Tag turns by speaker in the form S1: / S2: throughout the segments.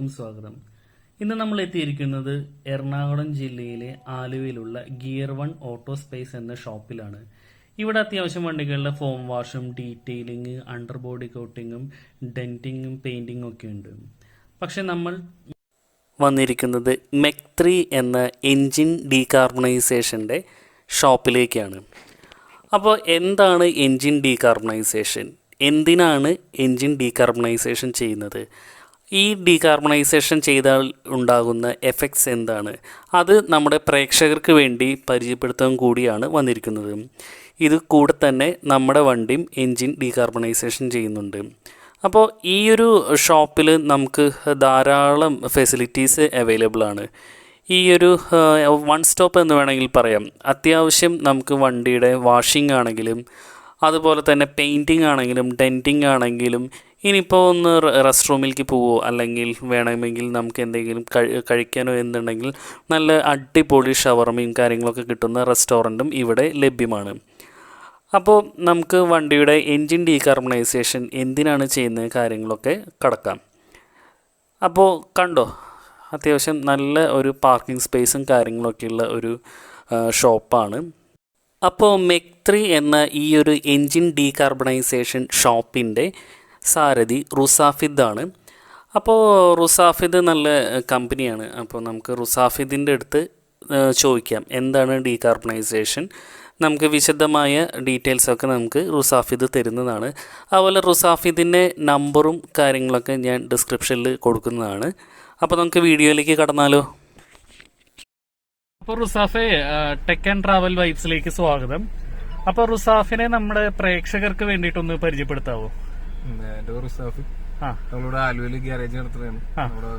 S1: സ്വാഗതം. ഇന്ന് നമ്മൾ എത്തിയിരിക്കുന്നത് എറണാകുളം ജില്ലയിലെ ആലുവയിലുള്ള ഗിയർ 1 ഓട്ടോ സ്പേസ് എന്ന ഷോപ്പിലാണ്. ഇവിടെ അത്യാവശ്യം വണ്ടികളുടെ ഫോം വാഷും ഡീറ്റെയിലിംഗ്, അണ്ടർ ബോഡി കോട്ടിങ്ങും ഡെന്റിങ്ങും പെയിന്റിങ്ങും ഒക്കെ ഉണ്ട്. പക്ഷെ നമ്മൾ വന്നിരിക്കുന്നത് മെക് 3 എന്ന എൻജിൻ ഡീകാർബണൈസേഷൻ്റെ ഷോപ്പിലേക്കാണ്. അപ്പോൾ എന്താണ് എൻജിൻ ഡീകാർബണൈസേഷൻ? എന്തിനാണ് എൻജിൻ ഡീകാർബണൈസേഷൻ ചെയ്യുന്നത്? ഈ ഡീകാർബണൈസേഷൻ ചെയ്താൽ ഉണ്ടാകുന്ന എഫക്ട്സ് എന്താണ്? അത് നമ്മുടെ പ്രേക്ഷകർക്ക് വേണ്ടി പരിചയപ്പെടുത്താൻ കൂടിയാണ് വന്നിരിക്കുന്നത്. ഇത് കൂടെ തന്നെ നമ്മുടെ വണ്ടിയും എൻജിൻ ഡീകാർബണൈസേഷൻ ചെയ്യുന്നുണ്ട്. അപ്പോൾ ഈ ഒരു ഷോപ്പിൽ നമുക്ക് ധാരാളം ഫെസിലിറ്റീസ് അവൈലബിൾ ആണ്. ഈ ഒരു വൺ സ്റ്റോപ്പ് എന്ന് വേണമെങ്കിൽ പറയാം. അത്യാവശ്യം നമുക്ക് വണ്ടിയുടെ വാഷിംഗ് ആണെങ്കിലും അതുപോലെ തന്നെ പെയിൻറ്റിങ് ആണെങ്കിലും ഡെൻറ്റിങ് ആണെങ്കിലും ഇനിയിപ്പോൾ ഒന്ന് റെസ്റ്റ് റൂമിലേക്ക് പോവോ അല്ലെങ്കിൽ വേണമെങ്കിൽ നമുക്ക് എന്തെങ്കിലും കഴിക്കാനോ എന്നുണ്ടെങ്കിൽ നല്ല അടിപൊളി ഷവർമയും കാര്യങ്ങളൊക്കെ കിട്ടുന്ന റെസ്റ്റോറൻറ്റും ഇവിടെ ലഭ്യമാണ്. അപ്പോൾ നമുക്ക് വണ്ടിയുടെ എൻജിൻ ഡീകാർബണൈസേഷൻ എന്തിനാണ് ചെയ്യുന്ന കാര്യങ്ങളൊക്കെ കടക്കാം. അപ്പോൾ കണ്ടോ, അത്യാവശ്യം നല്ല ഒരു പാർക്കിംഗ് സ്പേസും കാര്യങ്ങളൊക്കെയുള്ള ഒരു ഷോപ്പാണ്. അപ്പോൾ മെക് 3 എന്ന ഈ ഒരു എൻജിൻ ഡീകാർബണൈസേഷൻ ഷോപ്പിൻ്റെ സാരഥി റുസാഫിദ് ആണ്. അപ്പോൾ റുസാഫിദ് നല്ല കമ്പനിയാണ്. അപ്പോൾ നമുക്ക് റുസാഫിദിൻ്റെ അടുത്ത് ചോദിക്കാം എന്താണ് ഡീകാർബണൈസേഷൻ. നമുക്ക് വിശദമായ ഡീറ്റെയിൽസൊക്കെ നമുക്ക് റുസാഫിദ് തരുന്നതാണ്. അതുപോലെ റുസാഫിദിൻ്റെ നമ്പറും കാര്യങ്ങളൊക്കെ ഞാൻ ഡിസ്ക്രിപ്ഷനിൽ കൊടുക്കുന്നതാണ്. അപ്പോൾ നമുക്ക് വീഡിയോയിലേക്ക് കടന്നാലോ. അപ്പോൾ റുസാഫെ, ടെക് ആൻഡ് ട്രാവൽ വൈബ്സിലേക്ക് സ്വാഗതം. അപ്പോൾ റുസാഫിനെ നമ്മുടെ പ്രേക്ഷകർക്ക് വേണ്ടിയിട്ടൊന്ന് പരിചയപ്പെടുത്താവോ?
S2: എന്റെ പേര് റുസാഫിദ്. നമ്മളിവിടെ ആലുവയിൽ ഗ്യാരേജ് നടത്തുന്നതാണ്. നമ്മുടെ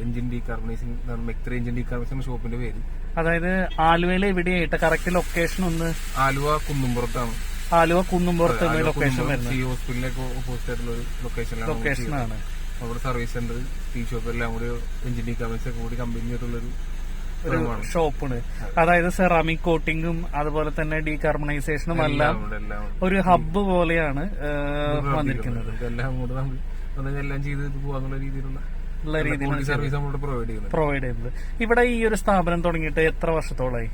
S2: എഞ്ചിൻ ഡീകാർബണൈസിംഗ് മെക് 3 എഞ്ചിൻ ഡീകാർബണൈസിംഗ് ഷോപ്പിന്റെ പേര്.
S1: അതായത് ആലുവയിൽ എവിടെയായിട്ട് കറക്റ്റ് ലൊക്കേഷൻ ഒന്ന്?
S2: ആലുവ കുന്നുംപുറത്താണ്.
S1: ആലുവ കുന്നുംപുറത്ത് ലൊക്കേഷൻ
S2: സി ഹോസ്പിറ്റലിലേക്ക് ഓപ്പോസിറ്റ് ആയിട്ടുള്ള ഒരു ലൊക്കേഷനാണ്. അവിടെ സർവീസ് സെന്റർ, ടീ ഷോപ്പ് എല്ലാം കൂടി എഞ്ചിൻ ഡീകാർബണൈസിംഗ് ഒക്കെ കൂടി കമ്പനി ആയിട്ടുള്ളൊരു
S1: ഷോപ്പാണ്. അതായത് സെറാമിക് കോട്ടിങ്ങും അതുപോലെ തന്നെ ഡീകാർബണൈസേഷനും എല്ലാം ഒരു ഹബ്ബ് പോലെയാണ് വന്നിരിക്കുന്നത്.
S2: എല്ലാം ചെയ്ത് പോകാന്നുള്ള രീതിയിലുള്ള സർവീസ് നമ്മൾ
S1: പ്രൊവൈഡ് ചെയ്യുന്നത്. ഇവിടെ ഈ ഒരു സ്ഥാപനം തുടങ്ങിയിട്ട് എത്ര വർഷത്തോളായി?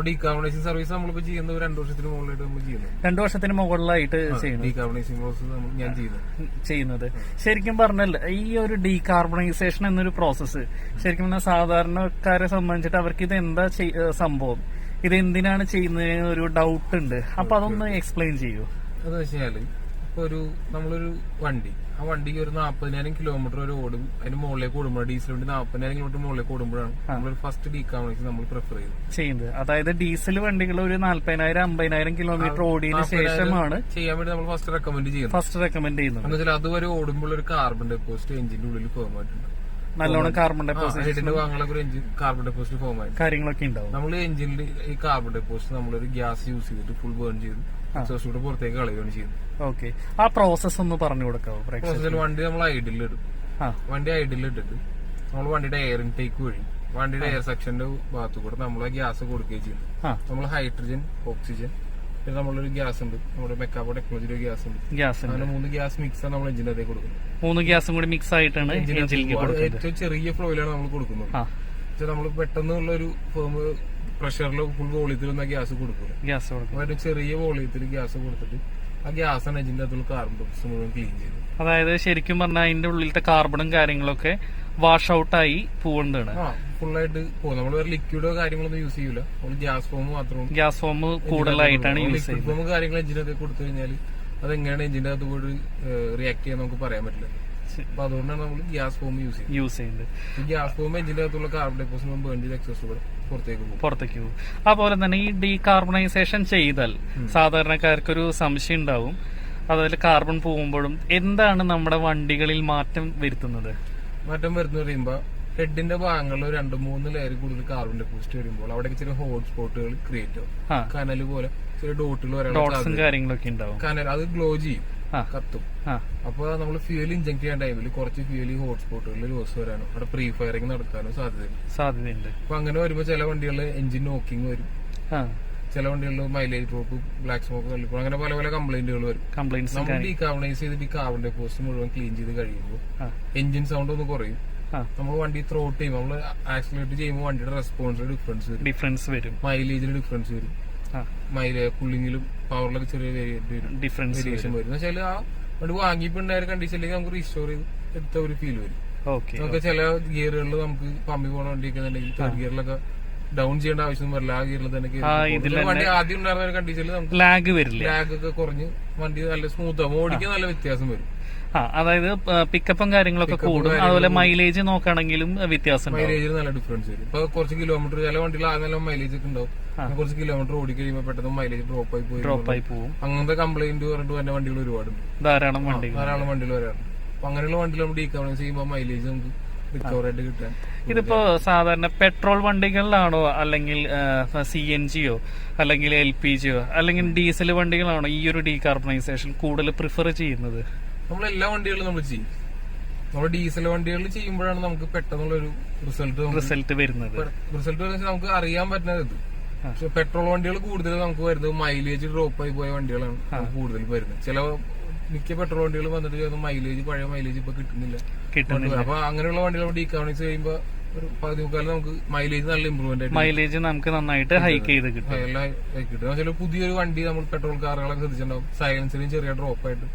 S2: ഡീകാർബണൈസിംഗ് സർവീസ് നമ്മളിപ്പോ ചെയ്യുന്നത് 2 വർഷത്തിന് മുകളിലായിട്ട് നമ്മൾ ചെയ്യുന്നത്.
S1: 2 വർഷത്തിന് മുകളിലായിട്ട്
S2: ഞാൻ
S1: ചെയ്യുന്നത്. ശരിക്കും പറഞ്ഞാൽ ഈ ഒരു ഡീകാർബണൈസേഷൻ എന്നൊരു പ്രോസസ്സ് ശരിക്കും പറഞ്ഞാൽ സാധാരണക്കാരെ സംബന്ധിച്ചിട്ട് അവർക്ക് ഇത് എന്താ സംഭവം, ഇത് എന്തിനാണ് ചെയ്യുന്നതിന് ഒരു ഡൗട്ട് ഉണ്ട്. അപ്പൊ അതൊന്ന് എക്സ്പ്ലെയിൻ ചെയ്യൂ.
S2: എന്ന് വെച്ചാല് ഇപ്പൊ നമ്മളൊരു വണ്ടി, ആ വണ്ടിക്ക് ഒരു 40,000 കിലോമീറ്റർ വരെ ഓടും. അതിന് മുകളിലേക്ക് ഓടുമ്പോൾ ഡീസൽ വണ്ടി 40,000 കിലോമീറ്റർ മുകളിലേക്ക് ഓടുമ്പോഴാണ് നമ്മൾ ഫസ്റ്റ് ഡീകാർബണൈസിംഗ് നമ്മൾ പ്രിഫർ ചെയ്യുന്നത്.
S1: അതായത് ഡീസൽ വണ്ടികൾ ഒരു 40,000-50,000 കിലോമീറ്റർ ഓടിയതിനു ശേഷമാണ്
S2: ചെയ്യാൻ വേണ്ടി നമ്മൾ ഫസ്റ്റ് റെക്കമെൻഡ് ചെയ്യുന്നത്. എന്നുവെച്ചാൽ അതുവരെ ഓടുമ്പോൾ ഒരു കാർബൺ ഡെപ്പോസിറ്റ് എഞ്ചിന്റെ ഉള്ളിൽ ഫോം ആയിട്ടുണ്ട്.
S1: നല്ലോണം carbon deposit
S2: carbon deposit form ആയിട്ട്
S1: കാര്യങ്ങളൊക്കെ ഉണ്ടാവും.
S2: നമ്മൾ എഞ്ചിനിൽ ഈ കാർബൺ ഡെപ്പോസിറ്റ് നമ്മളൊരു ഗ്യാസ് യൂസ് ചെയ്തിട്ട് ഫുൾ ബേൺ ചെയ്ത് എക്സോസ്റ്റ് പുറത്തേക്ക് കളയുകയാണ് ചെയ്യുന്നത്.
S1: ഓക്കെ, ആ പ്രോസസ് ഒന്ന് പറഞ്ഞു കൊടുക്കാവോ?
S2: പ്രോസസ്സിൽ വണ്ടി നമ്മൾ ഐഡിലിടും. വണ്ടി ഐഡിലിട്ടിട്ട് നമ്മൾ വണ്ടിയുടെ എയർ ഇൻടേക്ക് വഴി വണ്ടിയുടെ എയർ സെക്ഷന്റെ ഭാഗത്തു കൂടെ നമ്മൾ ഗ്യാസ് കൊടുക്കുകയും ചെയ്യുന്നു. നമ്മൾ ഹൈഡ്രജൻ, ഓക്സിജൻ, പിന്നെ നമ്മളൊരു ഗ്യാസ് ഉണ്ട്, നമ്മുടെ മെക്കാബോ ടെക്നോളജിയുടെ ഗ്യാസ് ഉണ്ട്. അങ്ങനെ 3 ഗ്യാസ് മിക്സ് ആണ് നമ്മൾ എഞ്ചിന്റെ അതേ കൊടുക്കുന്നത്.
S1: 3 ഗ്യാസും കൂടി മിക്സ് ആയിട്ടാണ്
S2: ഏറ്റവും ചെറിയ ഫ്ലോയിലാണ് നമ്മൾ കൊടുക്കുന്നത്. നമ്മൾ പെട്ടെന്നുള്ള ഒരു പ്രഷറിൽ ഫുൾ വോളിയത്തിലൊന്നും ഗ്യാസ് കൊടുക്കില്ല. ചെറിയ വോളിയത്തിൽ ഗ്യാസ് കൊടുത്തിട്ട് ആ ഗ്യാസാണ് എഞ്ചിന്റെ അകത്തുള്ള കാർബൺ ഡയോക്സൈഡ് മുഴുവൻ ക്ലീൻ ചെയ്തത്.
S1: അതായത് ശരിക്കും പറഞ്ഞാൽ അതിന്റെ ഉള്ളിലത്തെ കാർബണും കാര്യങ്ങളൊക്കെ വാഷ് ഔട്ട് ആയി പോകേണ്ടതാണ്.
S2: ഫുള്ളായിട്ട് പോകും. നമ്മൾ വേറെ ലിക്വിഡോ കാര്യങ്ങളൊന്നും യൂസ് ചെയ്യൂല. നമ്മൾ ഗ്യാസ് ഫോം മാത്രം.
S1: ഗ്യാസ് ഫോം കൂടുതലായിട്ടാണ് യൂസ് ചെയ്യുന്നത്.
S2: ഫോം കാര്യങ്ങൾ എഞ്ചിനൊക്കെ കൊടുത്തു കഴിഞ്ഞാൽ അതെങ്ങനെയാണ് എഞ്ചിന്റെ അകത്ത് പോയി റിയാക്ട് ചെയ്യാൻ നമുക്ക് പറയാൻ പറ്റില്ല. അപ്പൊ അതുകൊണ്ടാണ് നമ്മൾ ഗ്യാസ് ഫോം യൂസ് ചെയ്യുന്നത്. ഗ്യാസ് ഫോം എഞ്ചിന്റെ അകത്തുള്ള കാർബൺ ഡെപ്പോസിറ്റ് ബേൺ ചെയ്ത് എക്സോസ്റ്റ് കൂടെ പുറത്തേക്ക് പോകും.
S1: അതുപോലെ തന്നെ ഈ ഡീകാർബണൈസേഷൻ ചെയ്താൽ സാധാരണക്കാർക്കൊരു സംശയം ഉണ്ടാവും, അതായത് കാർബൺ പോകുമ്പോഴും എന്താണ് നമ്മുടെ വണ്ടികളിൽ മാറ്റം വരുത്തുന്നത്?
S2: മാറ്റം വരുന്ന പറയുമ്പോ ഹെഡിന്റെ ഭാഗങ്ങളിൽ 2-3 ലെയർ കൂടുതൽ കാർബൺ ഡെപ്പോസിറ്റ് വരുമ്പോൾ അവിടെ ചെറിയ ഹോട്ട് സ്പോട്ടുകൾ ക്രിയേറ്റ് ആവും. കനൽ പോലെ ചെറിയ ഡോട്ടുകൾ
S1: കാര്യങ്ങളൊക്കെ ഉണ്ടാവും.
S2: കനൽ അത് ഗ്ലോ ചെയ്യും, കത്തും. അപ്പൊ നമ്മൾ ഫ്യൂൽ ഇഞ്ചക്ട് ചെയ്യാൻ ടൈമിൽ കുറച്ച് ഫ്യൂൽ ഈ ഹോട്ട്സ്പോട്ടുകളിൽ ലോസ് വരാനും അവിടെ പ്രീ ഫയറിംഗ് നടക്കാനും സാധ്യതയുണ്ട്. അപ്പൊ അങ്ങനെ വരുമ്പോ ചില വണ്ടികളിൽ എഞ്ചിൻ നോക്കിങ് വരും, ചില വണ്ടികളിൽ മൈലേജ് ഡ്രോപ്പ്, ബ്ലാക്ക് സ്മോക്ക് തള്ളിപ്പോ, അങ്ങനെ പല പല കംപ്ലൈന്റുകൾ വരും. നമ്മൾ ഡീകാർബണൈസ് ചെയ്തിട്ട് ഈ കാർബൺ ഡെപ്പോസിറ്റ് മുഴുവൻ ക്ലീൻ ചെയ്ത് കഴിയുമ്പോൾ എഞ്ചിൻ സൗണ്ട് ഒന്ന് കുറയും, നമ്മൾ വണ്ടി ത്രോട്ട് ചെയ്യുമ്പോൾ നമ്മൾ ആക്സിലേറ്റ് ചെയ്യുമ്പോൾ വണ്ടിയുടെ റെസ്പോൺസിൽ ഡിഫറൻസ് വരും, മൈലേജിൽ ഡിഫറൻസ് വരും, കൂളിംഗിലും പവറിലൊക്കെ ചെറിയ വേരിയേഷൻ വരും. എന്ന് വെച്ചാൽ ആ വണ്ടി വാങ്ങിയിട്ടുണ്ടായ കണ്ടീഷനിലേക്ക് നമുക്ക് റീസ്റ്റോർ ചെയ്ത് എടുത്ത ഒരു ഫീൽ വരും. നമുക്ക് ചില ഗിയറുകളിൽ നമുക്ക് പമ്പി പോണ വണ്ടിയൊക്കെ ഉണ്ടെങ്കിൽ തേർഡ് ഗിയറിലൊക്കെ ഡൗൺ ചെയ്യേണ്ട ആവശ്യം വരില്ല. ആ ഗിയറിൽ തന്നെ വണ്ടി ആദ്യം ഉണ്ടായിരുന്ന കണ്ടീഷനിൽ നമുക്ക് ലാഗ് ഒക്കെ കുറഞ്ഞ് വണ്ടി നല്ല സ്മൂത്ത് ആവും, ഓടിക്കാൻ നല്ല വ്യത്യാസം വരും.
S1: അതായത് പിക്കപ്പും കാര്യങ്ങളൊക്കെ കൂടും. അതുപോലെ മൈലേജ് നോക്കുകയാണെങ്കിലും വ്യത്യാസം,
S2: മൈലേജിൽ നല്ല ഡിഫറൻസ് വരും. ഇപ്പൊ കുറച്ച് കിലോമീറ്റർ ചില വണ്ടികൾ ആദ്യം നല്ല മൈലേജ് ഒക്കെ ഉണ്ടാവും, കുറച്ച് കിലോമീറ്റർ ഓടി കഴിയുമ്പോൾ പെട്ടെന്ന് മൈലേജ് ഡ്രോപ്പ് ആയി പോകും. അങ്ങനത്തെ കംപ്ലൈന്റ് പറഞ്ഞിട്ട് തന്നെ വണ്ടികൾ ഒരുപാടുണ്ട്, ധാരാളം വണ്ടികൾ വരാറുണ്ട്. അപ്പൊ അങ്ങനെയുള്ള വണ്ടികൾ നമ്മൾ ഡീകർബണൈസ് ചെയ്യുമ്പോൾ മൈലേജ് നമുക്ക് റിക്കവർ ആയിട്ട് കിട്ടാൻ.
S1: ഇതിപ്പോ സാധാരണ പെട്രോൾ വണ്ടികളിലാണോ അല്ലെങ്കിൽ CNGയോ അല്ലെങ്കിൽ LPGയോ അല്ലെങ്കിൽ ഡീസൽ വണ്ടികളാണോ ഈ ഒരു ഡീകാർബണൈസേഷൻ കൂടുതൽ പ്രിഫർ ചെയ്യുന്നത്?
S2: നമ്മൾ എല്ലാ വണ്ടികളും നമ്മൾ ചെയ്യും. നമ്മൾ ഡീസൽ വണ്ടികളിൽ ചെയ്യുമ്പോഴാണ് നമുക്ക് പെട്ടെന്നുള്ള ഒരു റിസൾട്ട് വരുന്നത്. നമുക്ക് അറിയാൻ പറ്റുന്നത് ഇത്. പക്ഷെ പെട്രോൾ വണ്ടികൾ കൂടുതൽ നമുക്ക് വരുന്നത് മൈലേജ് ഡ്രോപ്പ് ആയി പോയ വണ്ടികളാണ് കൂടുതൽ വരുന്നത്. ചില മിക്ക പെട്രോൾ വണ്ടികൾ വന്നിട്ട് മൈലേജ് പഴയ മൈലേജ് ഇപ്പൊ കിട്ടുന്നില്ല. അപ്പൊ അങ്ങനെയുള്ള വണ്ടികൾ ഡീകാർബണൈസ് ചെയ്യുമ്പോൾ ഒരു 10-15 നമുക്ക് മൈലേജ് നല്ല ഇമ്പ്രൂവ്മെന്റ് ആയിട്ട്,
S1: മൈലേജ് നമുക്ക് നന്നായിട്ട് ഹൈക്ക് ചെയ്ത് കിട്ടും.
S2: കിട്ടും. പുതിയൊരു വണ്ടി നമ്മൾ പെട്രോൾ കാറുകളൊക്കെ ശ്രദ്ധിച്ചിട്ടുണ്ടാവും, സൈലൻസിലും ചെറിയ ഡ്രോപ്പ് ആയിട്ട്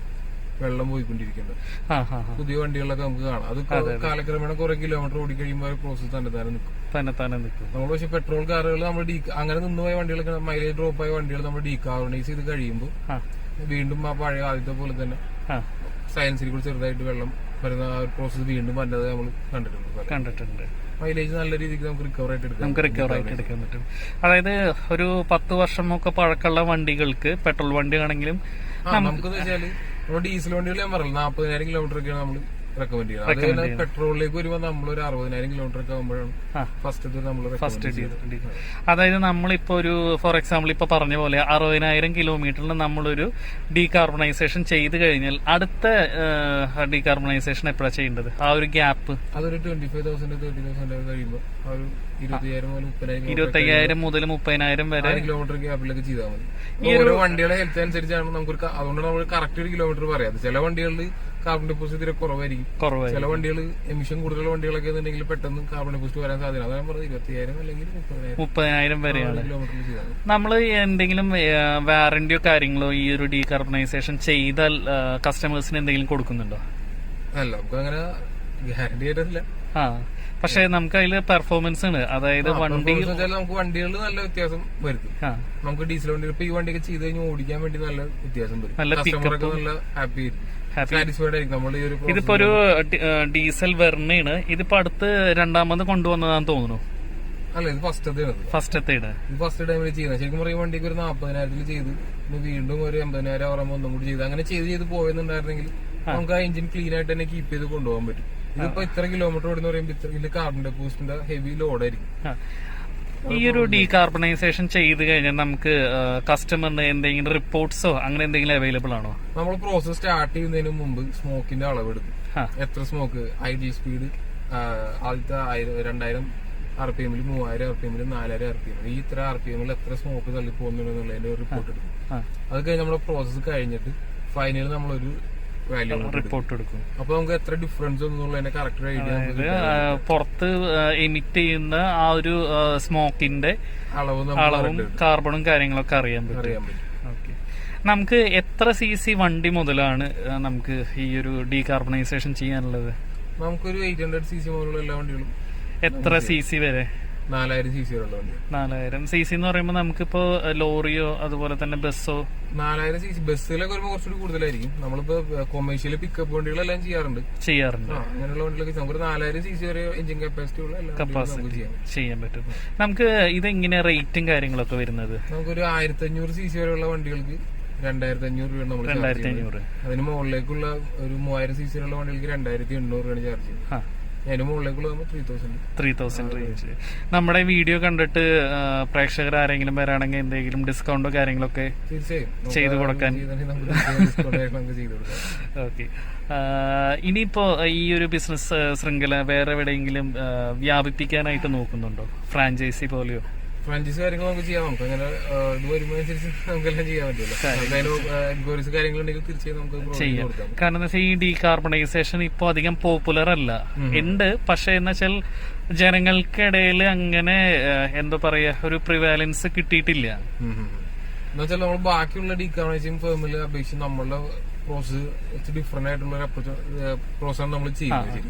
S2: വെള്ളം പോയിക്കൊണ്ടിരിക്കുന്നത്. പുതിയ വണ്ടികളിലൊക്കെ നമുക്ക് കാണാം. അത് കാലക്രമേണ കുറെ കിലോമീറ്റർ ഓടി കഴിയുമ്പോൾ പ്രോസസ് തന്നെ നിൽക്കും. നമ്മൾ പക്ഷെ പെട്രോൾ കാറുകൾ നമ്മൾ അങ്ങനെ നിന്നുപോയ വണ്ടികളൊക്കെ മൈലേജ് ഡ്രോപ്പ് ആയ വണ്ടികൾ നമ്മൾ ഡീകാർബണൈസ് ചെയ്ത് കഴിയുമ്പോൾ വീണ്ടും ആ പഴയ ആദ്യത്തെ പോലെ തന്നെ സയൻസിൽ കൂടി ചെറുതായിട്ട് വെള്ളം വരുന്ന പ്രോസസ് വീണ്ടും വന്നത് നമ്മൾ കണ്ടിട്ടുണ്ട്. മൈലേജ് നല്ല രീതിക്ക് നമുക്ക് റിക്കവർ ആയിട്ട്
S1: എടുക്കാൻ പറ്റും. അതായത് ഒരു 10 വർഷമൊക്കെ പഴക്കമുള്ള വണ്ടികൾക്ക് പെട്രോൾ വണ്ടി ആണെങ്കിലും
S2: നമുക്കെന്ന് വെച്ചാല് നമ്മൾ ഡീസൽ വണ്ടികൾ ഞാൻ പറഞ്ഞില്ല 40,000 കിലോമീറ്റർ ഒക്കെയാണ് നമ്മൾ റെക്കമെൻഡ് ചെയ്യുന്നത്. അത് പെട്രോളിലേക്ക് വരുമ്പോൾ നമ്മളൊരു 60,000 കിലോമീറ്റർ ഒക്കെ ആകുമ്പോഴാണ് ഫസ്റ്റ്.
S1: അതായത് നമ്മളിപ്പോ ഒരു ഫോർ എക്സാമ്പിൾ ഇപ്പൊ പറഞ്ഞ പോലെ 60,000 കിലോമീറ്ററിൽ നമ്മളൊരു ഡീകാർബണൈസേഷൻ ചെയ്ത് കഴിഞ്ഞാൽ അടുത്ത ഡീകാർബണൈസേഷൻ എപ്പോഴാണ് ചെയ്യേണ്ടത്? ആ ഒരു ഗ്യാപ്പ്
S2: അതൊരു 25,000-30,000 കഴിയുമ്പോൾ
S1: 25,000 മുതൽ 30,000 വരെ
S2: കിലോമീറ്റർ ഗ്യാപ്പിലൊക്കെ ചെയ്താൽ മതി. ഓരോ വണ്ടിയുടെ ഹെൽത്ത് അനുസരിച്ചാണ് നമുക്ക്, അതുകൊണ്ട് നമ്മൾ കറക്റ്റ് ഒരു കിലോമീറ്റർ പറയാം. ചില വണ്ടികളിൽ കാർബൺ ഡെപ്പോസിറ്റ് തീരെ കുറവായിരിക്കും. ചില വണ്ടികൾ എമിഷൻ കൂടുതലുള്ള വണ്ടികളൊക്കെ ഉണ്ടെങ്കിൽ പെട്ടെന്ന് കാർബൺ ഡെപ്പോസിറ്റ് വരാൻ സാധ്യത. അതാണ് ഞാൻ പറഞ്ഞത് 20,000 അല്ലെങ്കിൽ
S1: 30,000 വരെയാണ്
S2: കിലോമീറ്ററിൽ ചെയ്താൽ.
S1: നമ്മൾ എന്തെങ്കിലും വാറന്റിയോ കാര്യങ്ങളോ ഈ ഒരു ഡീകാർബണൈസേഷൻ ചെയ്താൽ കസ്റ്റമേഴ്സിന് എന്തെങ്കിലും കൊടുക്കുന്നുണ്ടോ?
S2: അല്ല, നമുക്ക് അങ്ങനെ ഗ്യാരണ്ടി ആയിട്ടില്ല.
S1: പക്ഷെ നമുക്ക് അതില് പെർഫോമൻസ് ഉണ്ട്. അതായത്
S2: നമുക്ക് വണ്ടികളിൽ നല്ല വ്യത്യാസം വരുത്തും. നമുക്ക് ഡീസൽ വണ്ടികൾ ഇപ്പൊ ഈ വണ്ടിയൊക്കെ ചെയ്ത് കഴിഞ്ഞാൽ ഓടിക്കാൻ വേണ്ടി നല്ല വ്യത്യാസം വരും. കസ്റ്റമറൊക്കെ നല്ല ഹാപ്പി സാറ്റിസ്ഫൈഡ് ആയിരിക്കും. നമ്മൾ ഈ ഒരു
S1: ഇതിപ്പോ ഒരു ഡീസൽ വെർണയാണ്. ഇതിപ്പോ അടുത്ത് രണ്ടാമത് കൊണ്ടുവന്നതാന്ന് തോന്നുന്നു.
S2: അല്ല, ഇത് ഫസ്റ്റ് ടൈമിൽ ചെയ്യുന്നത്. ശരിക്കും പറയും വണ്ടിക്ക് ഒരു 40,000 ചെയ്ത് വീണ്ടും ഒരു 80,000 ആവുമ്പോൾ ഒന്നും കൂടി ചെയ്ത് അങ്ങനെ ചെയ്ത് പോയെന്നുണ്ടായിരുന്നെങ്കിൽ നമുക്ക് ആ എഞ്ചിൻ ക്ലീൻ ആയിട്ട് തന്നെ കീപ്പ് ചെയ്ത് കൊണ്ടുപോകാൻ പറ്റും. ഇതിപ്പോ ഇത്ര കിലോമീറ്റർ ഓടുന്ന പറയുമ്പോൾ ഇതിൽ കാർബൺ ഡെപ്പോസിറ്റിന്റെ ഹെവി ലോഡായിരിക്കും.
S1: ഈ ഒരു ഡീകാർബണൈസേഷൻ ചെയ്ത് കഴിഞ്ഞാൽ നമുക്ക് കസ്റ്റമറിന് എന്തെങ്കിലും റിപ്പോർട്ട്സോ അങ്ങനെ എന്തെങ്കിലും അവൈലബിൾ ആണോ?
S2: നമ്മൾ പ്രോസസ് സ്റ്റാർട്ട് ചെയ്യുന്നതിന് മുമ്പ് സ്മോക്കിന്റെ അളവെടുക്കും. എത്ര സ്മോക്ക്, ID സ്പീഡ്, ആദ്യത്തെ 2000 RPM, 3000 RPM, 4000 RPM, ഈ ഇത്ര RPM എത്ര സ്മോക്ക് തള്ളി പോകുന്നുള്ളതിന്റെ റിപ്പോർട്ട് എടുക്കും. അത് കഴിഞ്ഞ് നമ്മുടെ പ്രോസസ് കഴിഞ്ഞിട്ട് ഫൈനൽ നമ്മളൊരു
S1: റിപ്പോർട്ട് എടുക്കും.
S2: അപ്പൊ നമുക്ക് എത്ര ഡിഫറൻസ് ഒന്നുള്ളതിന്റെ കറക്റ്റ് ഐഡിയ,
S1: പുറത്ത് എമിറ്റ് ചെയ്യുന്ന ആ ഒരു സ്മോക്കിന്റെ അളവും കാർബണും കാര്യങ്ങളൊക്കെ അറിയാൻ പറ്റും. ഓക്കെ, നമുക്ക് എത്ര CC വണ്ടി മുതലാണ് നമുക്ക് ഈ ഒരു ഡീകാർബണൈസേഷൻ ചെയ്യാനുള്ളത്?
S2: നമുക്കൊരു 800 cc മുതലുള്ള എല്ലാ വണ്ടികളും.
S1: എത്ര CC വരെ?
S2: 4000 cc വരെയുള്ള വണ്ടി.
S1: 4000 cc എന്ന് പറയുമ്പോൾ നമുക്കിപ്പോ ലോറിയോ അതുപോലെ തന്നെ ബസ്സോ?
S2: 4000 cc ബസ്സിലൊക്കെ വരുമ്പോൾ കുറച്ചുകൂടി കൂടുതലായിരിക്കും. നമ്മളിപ്പോ കൊമേഴ്ഷ്യൽ പിക്കപ്പ് വണ്ടികളെല്ലാം ചെയ്യാറുണ്ട്. അങ്ങനെയുള്ള വണ്ടികളൊക്കെ നമുക്ക് 4000 cc വരെ എഞ്ചിൻ കപ്പാസിറ്റി ഉള്ള
S1: ചെയ്യാൻ പറ്റും. നമുക്ക് ഇതെങ്ങനെ റേറ്റും കാര്യങ്ങളൊക്കെ വരുന്നത്?
S2: നമുക്കൊരു 1500 cc വരെയുള്ള വണ്ടികൾക്ക് 2,500 രൂപ നമ്മൾ 2,500. അതിന് മുകളിലേക്കുള്ള ഒരു 3000 cc വരെയുള്ള വണ്ടികൾക്ക് 2,800 രൂപയാണ് ചാർജ് ചെയ്യുന്നത്.
S1: 3,000 റേഞ്ച്. നമ്മുടെ വീഡിയോ കണ്ടിട്ട് പ്രേക്ഷകർ ആരെങ്കിലും വരാണെങ്കിൽ എന്തെങ്കിലും ഡിസ്കൗണ്ടോ കാര്യങ്ങളൊക്കെ ചെയ്തു കൊടുക്കാൻ? ഓക്കെ, ഇനിയിപ്പോ ഈ ഒരു ബിസിനസ് ശൃംഖല വേറെ എവിടെയെങ്കിലും വ്യാപിപ്പിക്കാനായിട്ട് നോക്കുന്നുണ്ടോ? ഫ്രാഞ്ചൈസി പോലെയോ?
S2: ഫ്രാഞ്ചൈസ് കാര്യങ്ങൾ നമുക്ക് ചെയ്യാം. നമുക്ക് അങ്ങനെ ഇത് വരുമ്പോൾ അനുസരിച്ച് നമുക്കെല്ലാം ചെയ്യാൻ പറ്റില്ല. എൻക്വയറീസ് കാര്യങ്ങളുണ്ടെങ്കിൽ തീർച്ചയായും നമുക്ക് ചെയ്യാം.
S1: കാരണം എന്താ വെച്ചാൽ ഈ ഡീകാർബണൈസേഷൻ ഇപ്പൊ അധികം പോപ്പുലർ അല്ല, ഉണ്ട്. പക്ഷെ എന്ന് വെച്ചാൽ ജനങ്ങൾക്കിടയിൽ അങ്ങനെ എന്താ പറയാ ഒരു പ്രിവാലൻസ് കിട്ടിയിട്ടില്ല.
S2: എന്ന് വെച്ചാൽ നമ്മൾ ബാക്കിയുള്ള ഡീകാർബണൈസിങ് ഫേമിൽ അപേക്ഷിച്ച് നമ്മളുടെ പ്രോസസ് ഡിഫറെന്റ് ആയിട്ടുള്ള ഒരു പ്രോസസ്സാണ് നമ്മൾ ചെയ്യുന്നത്.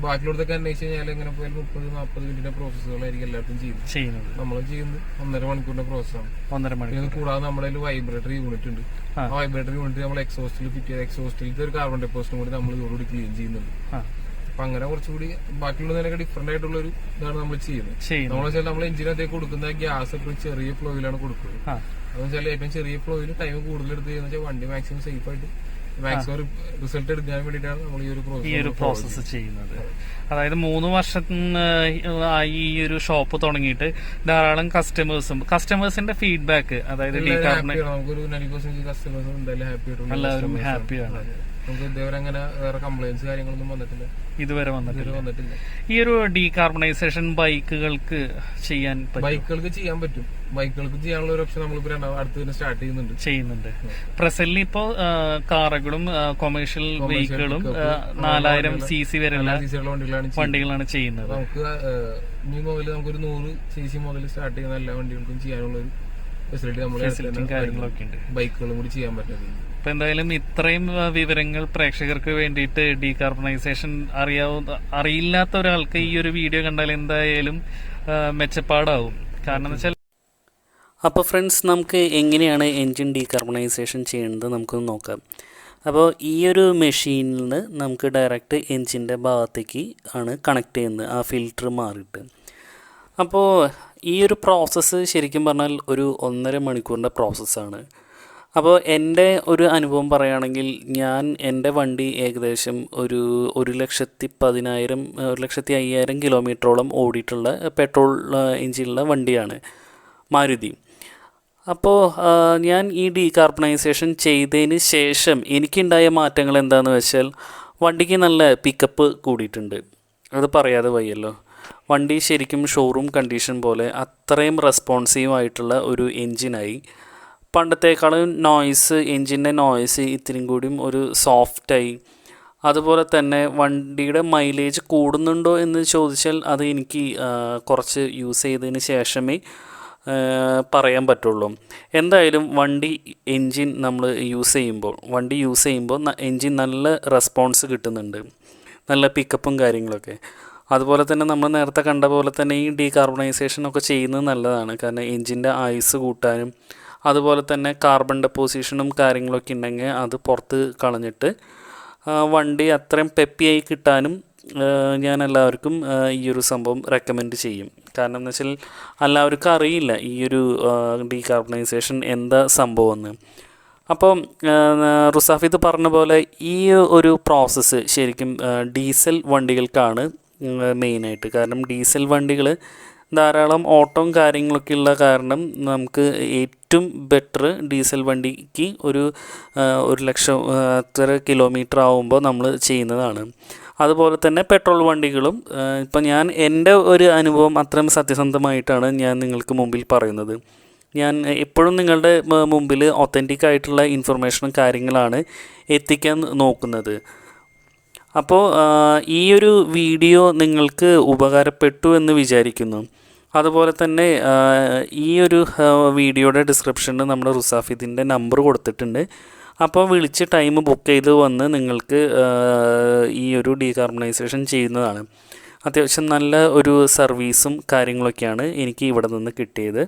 S2: ബാക്കിയുള്ളതൊക്കെ അന്വേഷിച്ച് കഴിഞ്ഞാൽ എങ്ങനെ പോയാലും 30-40 മിനിറ്റിന്റെ പ്രോസസ്സുകളായിരിക്കും എല്ലാവർക്കും ചെയ്യുന്നത്. നമ്മൾ ചെയ്യുന്നത് 1.5 മണിക്കൂറിന്റെ പ്രോസസ്സാണ്.
S1: 1.5 മണിക്കൂർ.
S2: ഇത് കൂടാതെ നമ്മുടെ വൈബ്രേറ്ററി യൂണിറ്റ് ഉണ്ട്. ആ വൈബ്രേറ്ററി യൂണിറ്റ് നമ്മൾ എക്സോസ്റ്റിൽ ഫിറ്റ് ചെയ്ത് എക്സോസ്റ്റിലത്തെ ഒരു കാർബൺ ഡെപ്പോസിറ്റും കൂടി നമ്മൾ ഇതോടുകൂടി ക്ലീൻ ചെയ്യുന്നുണ്ട്. അപ്പൊ അങ്ങനെ കുറച്ചുകൂടി ബാക്കിയുള്ളതിനൊക്കെ ഡിഫറെന്റ് ആയിട്ടുള്ള ഒരു ഇതാണ് നമ്മൾ ചെയ്യുന്നത്. നമ്മൾ വെച്ചാൽ നമ്മൾ എഞ്ചിനകത്തേക്ക് കൊടുക്കുന്ന ഗ്യാസ് ഇപ്പോൾ ചെറിയ ഫ്ലോയിലാണ് കൊടുക്കുന്നത്. അതെന്ന് വെച്ചാൽ ഏറ്റവും ചെറിയ ഫ്ലോയിൽ ടൈം കൂടുതൽ എടുത്ത് ചെയ്യുന്ന വെച്ചാൽ വണ്ടി മാക്സിമം സേഫ് ആയിട്ട് മാക്സിമം റിസൾട്ട് എടുക്കാൻ വേണ്ടിയിട്ടാണ് നമ്മൾ ഈ ഒരു പ്രോസസ്സ് ചെയ്യുന്നത്.
S1: അതായത് 3 വർഷം ഈ ഒരു ഷോപ്പ് തുടങ്ങിയിട്ട് ധാരാളം കസ്റ്റമേഴ്സിന്റെ ഫീഡ്ബാക്ക്, അതായത്
S2: നമുക്കൊരു 90% കസ്റ്റമേഴ്സും എന്തായാലും
S1: എല്ലാവരും ഹാപ്പിയാണ്.
S2: നമുക്ക് ഇതുവരെ അങ്ങനെ വേറെ കംപ്ലൈന്റ്സ് കാര്യങ്ങളൊന്നും വന്നിട്ടില്ല.
S1: ഇതുവരെ വന്നിട്ടില്ല. ഈ ഒരു ഡീകാർബണൈസേഷൻ ബൈക്കുകൾക്ക് ചെയ്യാൻ
S2: പറ്റും. ബൈക്കുകൾക്ക് ചെയ്യാനുള്ള ഒരു ഓപ്ഷൻ നമ്മളിപ്പോ അടുത്ത് തന്നെ സ്റ്റാർട്ട് ചെയ്യുന്നുണ്ട്.
S1: പ്രസന്റ്ലി ഇപ്പോ കാറുകളും കൊമേഴ്ഷ്യൽ വെഹിക്കിളും 4000 cc വരെയുള്ള വണ്ടികളാണ് ചെയ്യുന്നത്.
S2: നമുക്ക് ഇനി മുതൽ നമുക്കൊരു 100 cc മുതൽ സ്റ്റാർട്ട് ചെയ്യുന്ന എല്ലാ വണ്ടികൾക്കും ചെയ്യാനുള്ള ഒരു ഫെസിലിറ്റി
S1: കാര്യങ്ങളൊക്കെ ഉണ്ട്.
S2: ബൈക്കുകളും കൂടി ചെയ്യാൻ പറ്റുന്നത്.
S1: അപ്പൊ എന്തായാലും ഇത്രയും വിവരങ്ങൾ പ്രേക്ഷകർക്ക് വേണ്ടിയിട്ട് ഡീകാർബണൈസേഷൻ അറിയില്ലാത്ത ഒരാൾക്ക് ഈ ഒരു വീഡിയോ കണ്ടാൽ എന്തായാലും മെച്ചപ്പാടാവും. കാരണം എന്ന് വെച്ചാൽ അപ്പോൾ ഫ്രണ്ട്സ്, നമുക്ക് എങ്ങനെയാണ് എൻജിൻ ഡീകാർബണൈസേഷൻ ചെയ്യുന്നത് നമുക്കൊന്ന് നോക്കാം. അപ്പോൾ ഈ ഒരു മെഷീനിൽ നിന്ന് നമുക്ക് ഡയറക്റ്റ് എൻജിൻ്റെ ഭാഗത്തേക്ക് ആണ് കണക്ട് ചെയ്യുന്നത്, ആ ഫിൽറ്റർ മാറിയിട്ട്. അപ്പോൾ ഈ ഒരു പ്രോസസ്സ് ശരിക്കും പറഞ്ഞാൽ ഒരു 1.5 മണിക്കൂറിൻ്റെ പ്രോസസ്സാണ്. അപ്പോൾ എൻ്റെ ഒരു അനുഭവം പറയുകയാണെങ്കിൽ, ഞാൻ എൻ്റെ വണ്ടി ഏകദേശം ഒരു 1,10,000 കിലോമീറ്ററോളം ഓടിയിട്ടുള്ള പെട്രോൾ എഞ്ചിനുള്ള വണ്ടിയാണ് മാരുതി. അപ്പോൾ ഞാൻ ഈ ഡീകാർബണൈസേഷൻ ചെയ്തതിന് ശേഷം എനിക്കുണ്ടായ മാറ്റങ്ങൾ എന്താണെന്ന് വെച്ചാൽ, വണ്ടിക്ക് നല്ല പിക്കപ്പ് കൂടിയിട്ടുണ്ട്. അത് പറയാതെ വയ്യല്ലോ. വണ്ടി ശരിക്കും ഷോറൂം കണ്ടീഷൻ പോലെ അത്രയും റെസ്പോൺസീവ് ആയിട്ടുള്ള ഒരു എൻജിനായി. പണ്ടത്തേക്കാളും എൻജിൻ്റെ നോയ്സ് ഇത്തിരി കൂടിയും ഒരു സോഫ്റ്റായി. അതുപോലെ തന്നെ വണ്ടിയുടെ മൈലേജ് കൂടുന്നുണ്ടോ എന്ന് ചോദിച്ചാൽ അത് എനിക്ക് കുറച്ച് യൂസ് ചെയ്തതിന് ശേഷമേ പറയാൻ പറ്റുള്ളൂ. എന്തായാലും എൻജിൻ നമ്മൾ യൂസ് ചെയ്യുമ്പോൾ എൻജിൻ നല്ല റെസ്പോൺസ് കിട്ടുന്നുണ്ട്, നല്ല പിക്കപ്പും കാര്യങ്ങളൊക്കെ. അതുപോലെ തന്നെ നമ്മൾ നേരത്തെ കണ്ട പോലെ തന്നെ ഈ ഡീകാർബണൈസേഷനൊക്കെ ചെയ്യുന്നത് നല്ലതാണ്. കാരണം എൻജിൻ്റെ ആയുസ് കൂട്ടാനും അതുപോലെ തന്നെ കാർബൺ ഡെപ്പോസിഷനും കാര്യങ്ങളൊക്കെ ഉണ്ടെങ്കിൽ അത് പുറത്ത് കളഞ്ഞിട്ട് വണ്ടി അത്രയും പെപ്പിയായി കിട്ടാനും ഞാൻ എല്ലാവർക്കും ഈ ഒരു സംഭവം റെക്കമെൻഡ് ചെയ്യും. കാരണം എന്ന് വെച്ചാൽ എല്ലാവർക്കും അറിയില്ല ഈ ഒരു ഡീകാർബണൈസേഷൻ എന്താ സംഭവമെന്ന്. അപ്പോൾ റുസാഫിദ് പറഞ്ഞ പോലെ ഈ ഒരു പ്രോസസ്സ് ശരിക്കും ഡീസൽ വണ്ടികൾക്കാണ് മെയിനായിട്ട്. കാരണം ഡീസൽ വണ്ടികൾ ധാരാളം ഓട്ടവും കാര്യങ്ങളൊക്കെ ഉള്ള കാരണം നമുക്ക് ഏറ്റവും ബെറ്റർ ഡീസൽ വണ്ടിക്ക് ഒരു 1,00,000 കിലോമീറ്റർ ആവുമ്പോൾ നമ്മൾ ചെയ്യുന്നതാണ്. അതുപോലെ തന്നെ പെട്രോൾ വണ്ടികളും ഇപ്പം ഞാൻ എൻ്റെ ഒരു അനുഭവം അത്രയും സത്യസന്ധമായിട്ടാണ് ഞാൻ നിങ്ങൾക്ക് മുമ്പിൽ പറയുന്നത്. ഞാൻ എപ്പോഴും നിങ്ങളുടെ മുമ്പിൽ ഒത്തൻറ്റിക് ആയിട്ടുള്ള ഇൻഫർമേഷനും കാര്യങ്ങളാണ് എത്തിക്കാൻ നോക്കുന്നത്. അപ്പോൾ ഈ ഒരു വീഡിയോ നിങ്ങൾക്ക് ഉപകാരപ്പെട്ടു എന്ന് വിചാരിക്കുന്നു. അതുപോലെ തന്നെ ഈ ഒരു വീഡിയോയുടെ ഡിസ്ക്രിപ്ഷനിൽ നമ്മുടെ റുസാഫിദിൻ്റെ നമ്പർ കൊടുത്തിട്ടുണ്ട്. അപ്പോൾ വിളിച്ച് ടൈം ബുക്ക് ചെയ്ത് വന്ന് നിങ്ങൾക്ക് ഈ ഒരു ഡീകാർബണൈസേഷൻ ചെയ്യുന്നതാണ്. അത്യാവശ്യം നല്ല ഒരു സർവീസും കാര്യങ്ങളൊക്കെയാണ് എനിക്ക് ഇവിടെ നിന്ന് കിട്ടിയത്.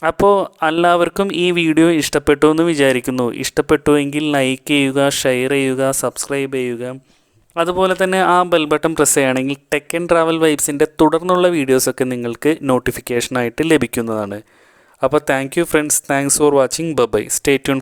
S1: അപ്പോൾ എല്ലാവർക്കും ഈ വീഡിയോ ഇഷ്ടപ്പെട്ടു എന്ന് വിചാരിക്കുന്നു. ഇഷ്ടപ്പെട്ടുവെങ്കിൽ ലൈക്ക് ചെയ്യുക, ഷെയർ ചെയ്യുക, സബ്സ്ക്രൈബ് ചെയ്യുക. അതുപോലെ തന്നെ ആ ബെൽ ബട്ടൺ പ്രസ് ചെയ്യുകയാണെങ്കിൽ ടെക് ആൻഡ് ട്രാവൽ വൈബ്സിൻ്റെ തുടർന്നുള്ള വീഡിയോസൊക്കെ നിങ്ങൾക്ക് നോട്ടിഫിക്കേഷനായിട്ട് ലഭിക്കുന്നതാണ്. അപ്പോൾ thank you friends, thanks for watching. Bye. Stay tune.